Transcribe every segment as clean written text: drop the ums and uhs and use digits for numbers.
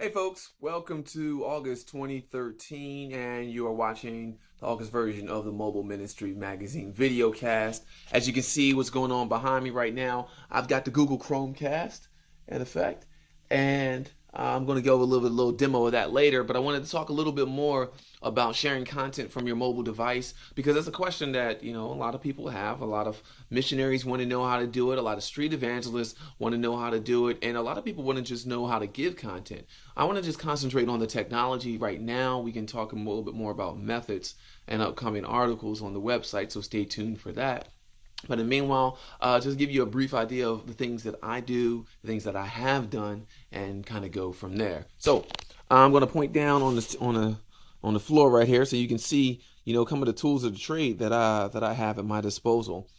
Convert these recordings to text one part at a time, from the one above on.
Hey folks, welcome to August 2013, and you are watching the August version of the Mobile Ministry Magazine videocast. As you can see what's going on behind me right now, I've got the Google Chromecast in effect, and I'm going to go over a little demo of that later, but I wanted to talk a little bit more about sharing content from your mobile device because that's a question that, a lot of people have. A lot of missionaries want to know how to do it. A lot of street evangelists want to know how to do it, and a lot of people want to just know how to give content. I want to just concentrate on the technology right now. We can talk a little bit more about methods and upcoming articles on the website, so stay tuned for that. But in the meanwhile, just give you a brief idea of the things that I do, the things that I have done, and kind of go from there. So I'm going to point down on the floor right here, so you can see, some of the tools of the trade that I have at my disposal.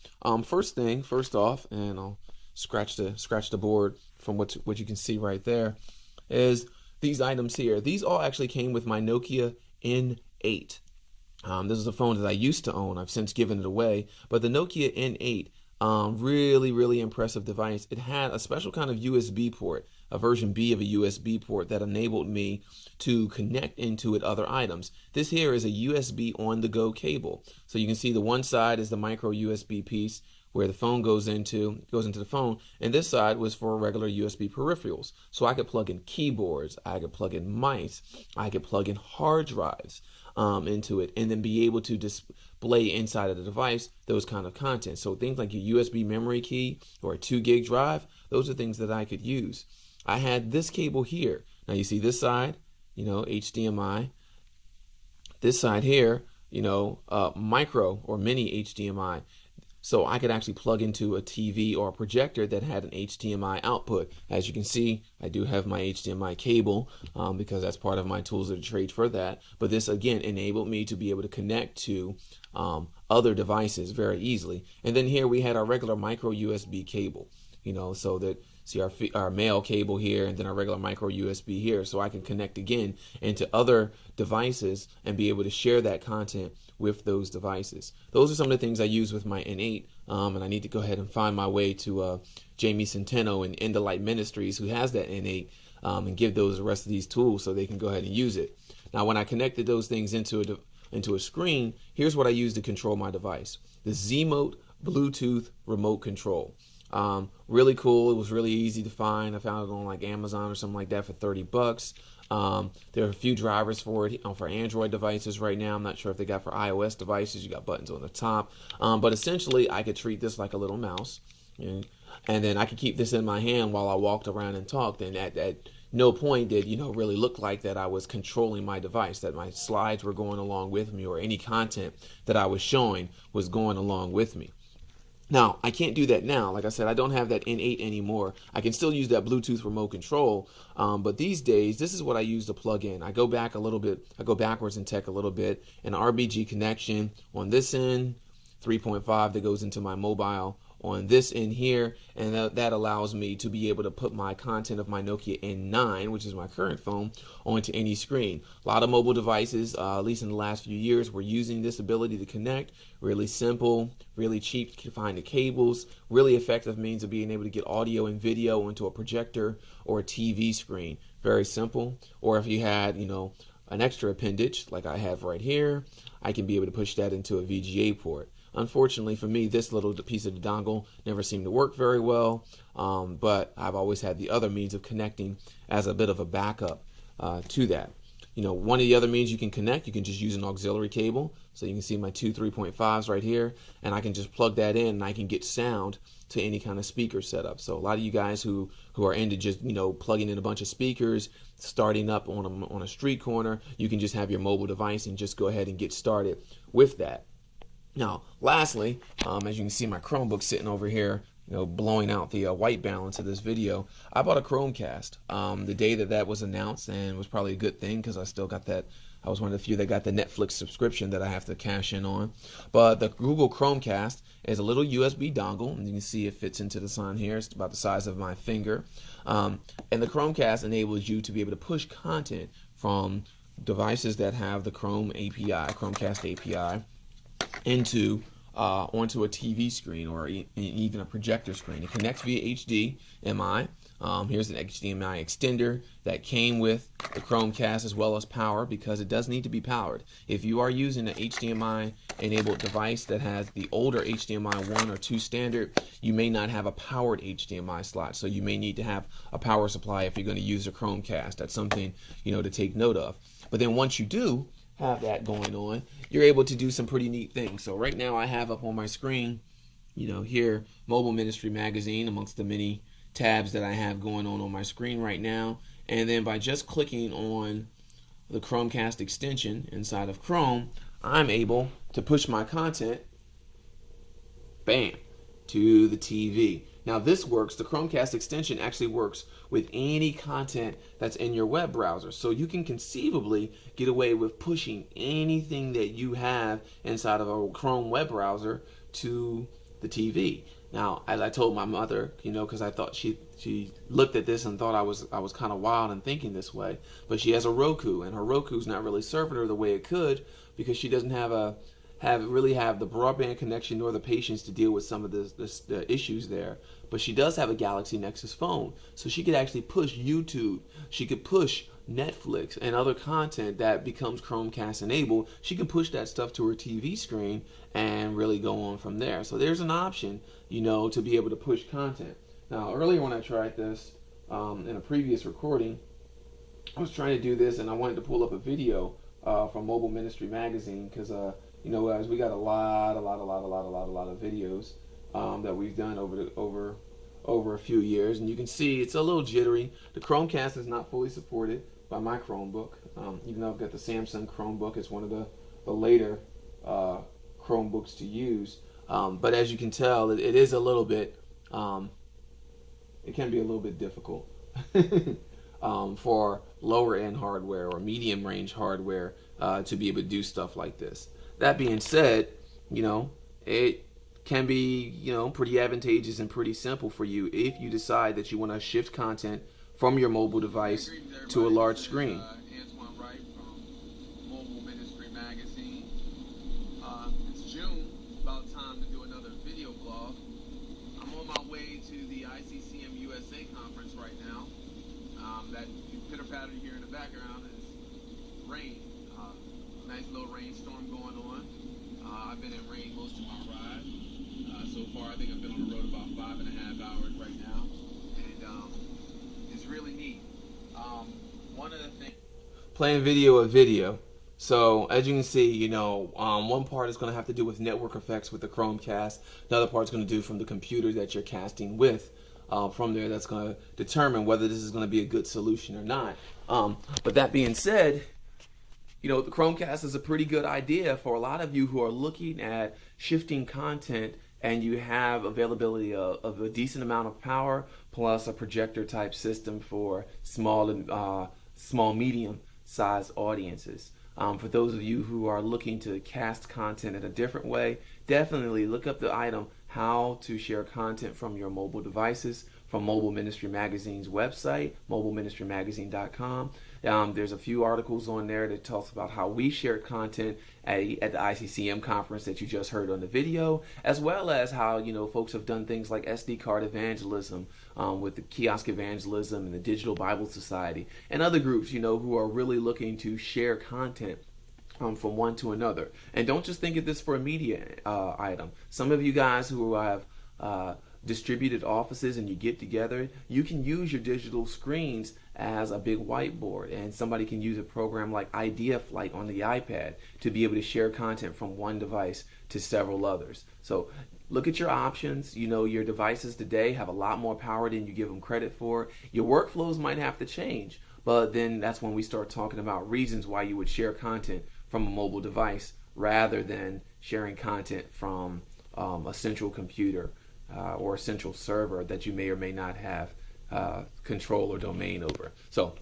First off, and I'll scratch the board from what you can see right there, is these items here. These all actually came with my Nokia N8. This is a phone that I used to own. I've since given it away. But the Nokia N8, really impressive device. It had a special kind of USB port, a version B of a USB port that enabled me to connect into it other items. This here is a USB on-the-go cable. So you can see the one side is the micro USB piece where the phone goes into the phone, and this side was for regular USB peripherals. So I could plug in keyboards, I could plug in mice, I could plug in hard drives into it, and then be able to display inside of the device those kind of content. So things like your USB memory key or a 2 gig drive, those are things that I could use. I had this cable here. Now you see this side, HDMI. This side here, micro or mini HDMI. So I could actually plug into a TV or a projector that had an HDMI output. As you can see, I do have my HDMI cable because that's part of my tools of the trade for that. But this, again, enabled me to be able to connect to other devices very easily. And then here we had our regular micro USB cable, so that, see our mail cable here, and then our regular micro USB here, so I can connect again into other devices and be able to share that content with those devices. Those are some of the things I use with my N8, and I need to go ahead and find my way to Jamie Centeno and End of Light Ministries, who has that N8, and give those the rest of these tools so they can go ahead and use it. Now, when I connected those things into a screen, here's what I use to control my device: the Z-Mote Bluetooth remote control. Really cool. It was really easy to find. I found it on like Amazon or something like that for $30. There are a few drivers for it for Android devices right now. I'm not sure if they got for iOS devices. You got buttons on the top, but essentially I could treat this like a little mouse, and then I could keep this in my hand while I walked around and talked. And at no point did really look like that I was controlling my device, that my slides were going along with me, or any content that I was showing was going along with me. Now, I can't do that now. Like I said, I don't have that N8 anymore. I can still use that Bluetooth remote control, but these days, this is what I use to plug in. I go back a little bit. I go backwards in tech a little bit. An RBG connection on this end, 3.5 that goes into my mobile on this end here, and that allows me to be able to put my content of my Nokia N9, which is my current phone, onto any screen. A lot of mobile devices, at least in the last few years, were using this ability to connect. Really simple, really cheap to find the cables, really effective means of being able to get audio and video onto a projector or a TV screen. Very simple. Or if you had, an extra appendage like I have right here, I can be able to push that into a VGA port. Unfortunately for me, this little piece of the dongle never seemed to work very well, but I've always had the other means of connecting as a bit of a backup to that. One of the other means you can connect, you can just use an auxiliary cable. So you can see my two 3.5s right here, and I can just plug that in and I can get sound to any kind of speaker setup. So a lot of you guys who are into just, plugging in a bunch of speakers, starting up on a street corner, you can just have your mobile device and just go ahead and get started with that. Now, lastly, as you can see my Chromebook sitting over here, blowing out the white balance of this video, I bought a Chromecast the day that was announced, and it was probably a good thing because I still got that. I was one of the few that got the Netflix subscription that I have to cash in on. But the Google Chromecast is a little USB dongle, and you can see it fits into the sun here. It's about the size of my finger. And the Chromecast enables you to be able to push content from devices that have the Chromecast API, onto a TV screen or even a projector screen. It connects via HDMI Here's an HDMI extender that came with the Chromecast as well as power, because it does need to be powered. If you are using an HDMI enabled device that has the older HDMI 1 or 2 standard, you may not have a powered HDMI slot, so you may need to have a power supply if you're going to use a Chromecast. That's something, to take note of. But then once you do have that going on, you're able to do some pretty neat things. So right now I have up on my screen, here, Mobile Ministry Magazine amongst the many tabs that I have going on my screen right now. And then by just clicking on the Chromecast extension inside of Chrome, I'm able to push my content, bam, to the TV. Now this works, the Chromecast extension actually works with any content that's in your web browser. So you can conceivably get away with pushing anything that you have inside of a Chrome web browser to the TV. Now, as I told my mother, because I thought she looked at this and thought I was kind of wild and thinking this way, but she has a Roku, and her Roku's not really serving her the way it could, because she doesn't have the broadband connection nor the patience to deal with some of the issues there. But she does have a Galaxy Nexus phone, so she could actually push YouTube. She could push Netflix and other content that becomes Chromecast enabled. She can push that stuff to her TV screen and really go on from there. So there's an option, to be able to push content. Now, earlier when I tried this in a previous recording, I was trying to do this and I wanted to pull up a video from Mobile Ministry Magazine, because guys, we got a lot of videos that we've done over a few years, and you can see it's a little jittery. The Chromecast is not fully supported by my Chromebook, even though I've got the Samsung Chromebook. It's one of the later Chromebooks to use, but as you can tell, it is a little bit, it can be a little bit difficult for lower end hardware or medium range hardware to be able to do stuff like this. That being said, it can be, pretty advantageous and pretty simple for you if you decide that you want to shift content from your mobile device to a large screen. Antoine Wright from Mobile Ministry Magazine. It's June. It's about time to do another video blog. I'm on my way to the ICCM USA conference right now. That pitter-patter you hear in the background is rain. Nice little rainstorm going on. I've been in rain most of my ride. So far, I think I've been on the road about 5.5 hours right now, and it's really neat. One of the things, playing video. So as you can see, one part is going to have to do with network effects with the Chromecast. Another part is going to do from the computer that you're casting with. From there, that's going to determine whether this is going to be a good solution or not. But that being said, the Chromecast is a pretty good idea for a lot of you who are looking at shifting content and you have availability of a decent amount of power plus a projector type system for small medium size audiences. For those of you who are looking to cast content in a different way, definitely look up the item How to Share Content from Your Mobile Devices from Mobile Ministry Magazine's website, mobileministrymagazine.com. There's a few articles on there that talks about how we shared content at the ICCM conference that you just heard on the video, as well as how folks have done things like SD card evangelism with the kiosk evangelism and the Digital Bible Society and other groups who are really looking to share content from one to another. And don't just think of this for a media item. Some of you guys who have distributed offices and you get together, you can use your digital screens as a big whiteboard, and somebody can use a program like Idea Flight on the iPad to be able to share content from one device to several others. So look at your options. Your devices today have a lot more power than you give them credit for. Your workflows might have to change, but then that's when we start talking about reasons why you would share content from a mobile device rather than sharing content from a central computer or a central server that you may or may not have control or domain over. So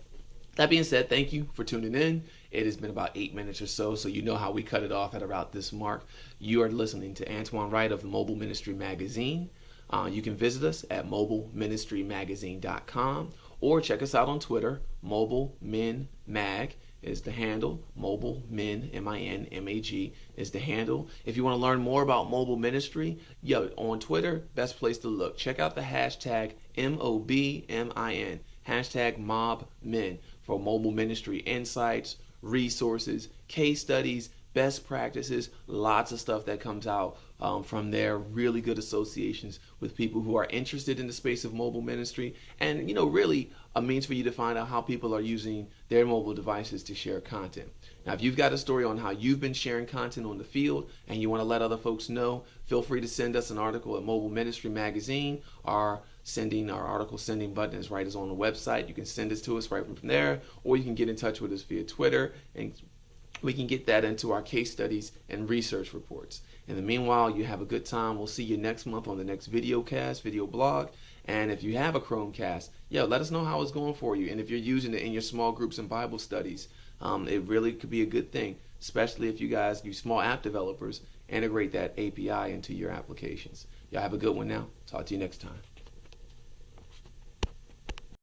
that being said, thank you for tuning in. It has been about 8 minutes or so you know how we cut it off at about this mark. You are listening to Antoine Wright of the Mobile Ministry Magazine. You can visit us at mobileministrymagazine.com or check us out on Twitter, MobileMinMag, is the handle. Mobile Min, MINMAG is the handle. If you want to learn more about mobile ministry, on Twitter, best place to look. Check out the hashtag MOBMIN, hashtag MobMin, for mobile ministry insights, resources, case studies, best practices, lots of stuff that comes out from their really good associations with people who are interested in the space of mobile ministry, and really a means for you to find out how people are using their mobile devices to share content. Now, if you've got a story on how you've been sharing content on the field and you want to let other folks know, feel free to send us an article at Mobile Ministry Magazine. Our article sending button is right on the website. You can send it to us right from there, or you can get in touch with us via Twitter, and we can get that into our case studies and research reports. In the meanwhile, you have a good time. We'll see you next month on the next video blog. And if you have a Chromecast, let us know how it's going for you. And if you're using it in your small groups and Bible studies, it really could be a good thing, especially if you small app developers, integrate that API into your applications. Y'all have a good one now. Talk to you next time.